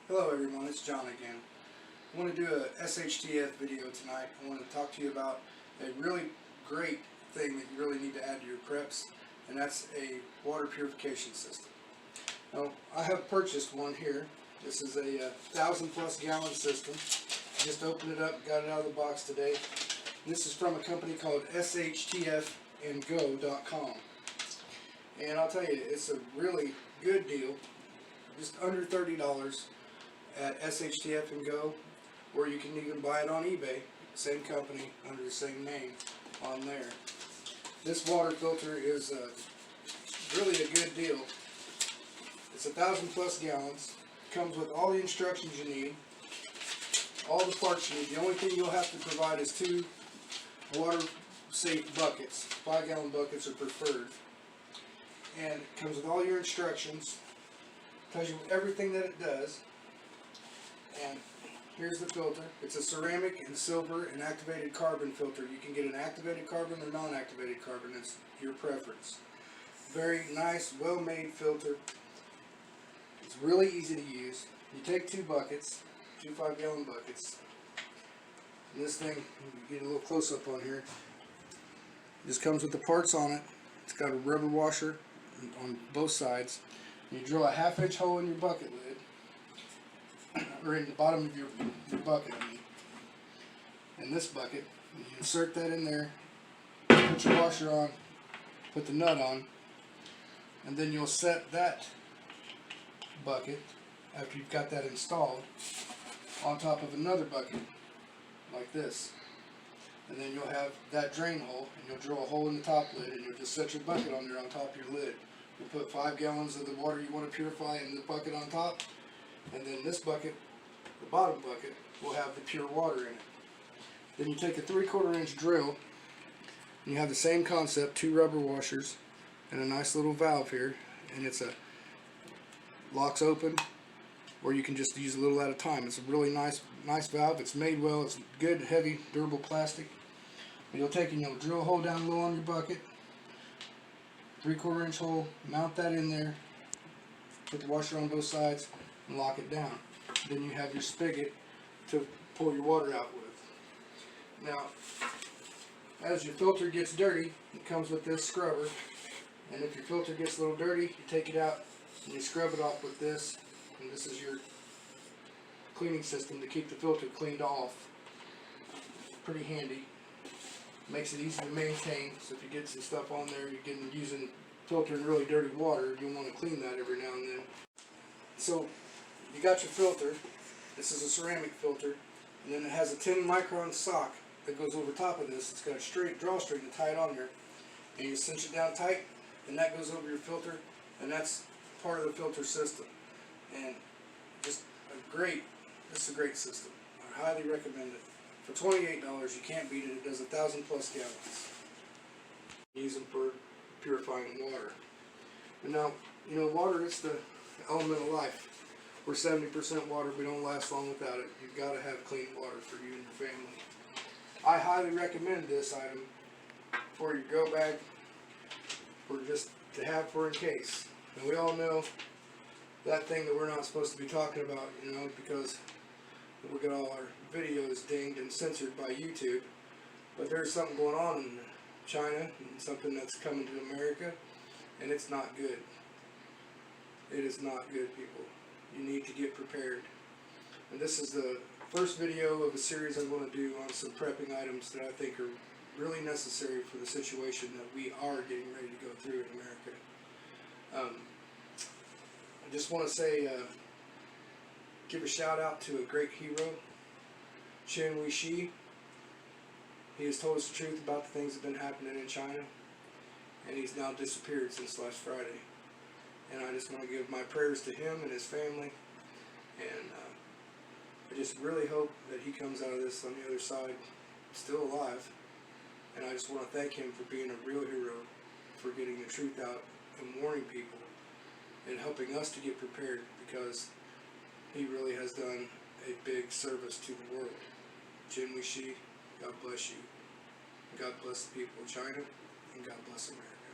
Hello everyone, it's John again. I want to do a SHTF video tonight. I want to talk to you about a really great thing that you really need to add to your preps, and that's a water purification system. Now, I have purchased one here. This is a 1,000+ gallon system. I just opened it up, got it out of the box today. This is from a company called SHTFandgo.com. And I'll tell you, it's a really good deal, just under $30 at SHTF and Go, or you can even buy it on eBay, same company under the same name on there. This water filter is really a good deal. It's 1,000+ gallons. Comes with all the instructions you need, all the parts you need. The only thing you'll have to provide is 2 water safe buckets. 5-gallon buckets are preferred. And it comes with all your instructions, tells you everything that it does. And here's the filter. It's a ceramic and silver and activated carbon filter. You can get an activated carbon or non-activated carbon. It's your preference. Very nice, well-made filter. It's really easy to use. You take 2 buckets, 2 5-gallon buckets. And this thing, you get a little close-up on here. This comes with the parts on it. It's got a rubber washer on both sides. You drill a 1/2-inch hole in your bucket lid, or in the bottom of your bucket, I mean. And this bucket, you insert that in there, put your washer on, put the nut on, and then you'll set that bucket, after you've got that installed, on top of another bucket, like this. And then you'll have that drain hole, and you'll drill a hole in the top lid, and you'll just set your bucket on there on top of your lid. You'll put 5 gallons of the water you want to purify in the bucket on top, and then this bucket, the bottom bucket, will have the pure water in it. Then you take a 3/4 inch drill, and you have the same concept, 2 rubber washers, and a nice little valve here, and it's a locks open, or you can just use a little at a time. It's a really nice valve. It's made well. It's good, heavy, durable plastic. And you'll take and you'll drill a hole down low on your bucket, 3/4 inch hole, mount that in there, put the washer on both sides, and lock it down. Then you have your spigot to pour your water out with. Now, as your filter gets dirty, it comes with this scrubber, and if your filter gets a little dirty, you take it out and you scrub it off with this, and this is your cleaning system to keep the filter cleaned off. Pretty handy. Makes it easy to maintain, so if you get some stuff on there, you're using filtering really dirty water, you'll want to clean that every now and then. So, you got your filter. This is a ceramic filter, and then it has a 10-micron sock that goes over top of this. It's got a straight drawstring to tie it on there, and you cinch it down tight, and that goes over your filter, and that's part of the filter system. And just this is a great system. I highly recommend it. For $28, you can't beat it. It does 1,000+ gallons. Use them for purifying water. And now, you know, water is the element of life. We're 70% water. We don't last long without it. You've got to have clean water for you and your family. I highly recommend this item for your go bag, or just to have for in case. And we all know that thing that we're not supposed to be talking about, you know, because we get all our videos dinged and censored by YouTube. But there's something going on in China, and something that's coming to America, and it's not good. It is not good, people. You need to get prepared. And this is the first video of a series I'm going to do on some prepping items that I think are really necessary for the situation that we are getting ready to go through in America. I just want to say, give a shout out to a great hero, Chen Wei-shi. He has told us the truth about the things that have been happening in China, and he's now disappeared since last Friday. And I just want to give my prayers to him and his family, and I just really hope that he comes out of this on the other side still alive. And I just want to thank him for being a real hero, for getting the truth out and warning people and helping us to get prepared, because he really has done a big service to the world. Chen Wei-shi, God bless you. God bless the people of China, and God bless America.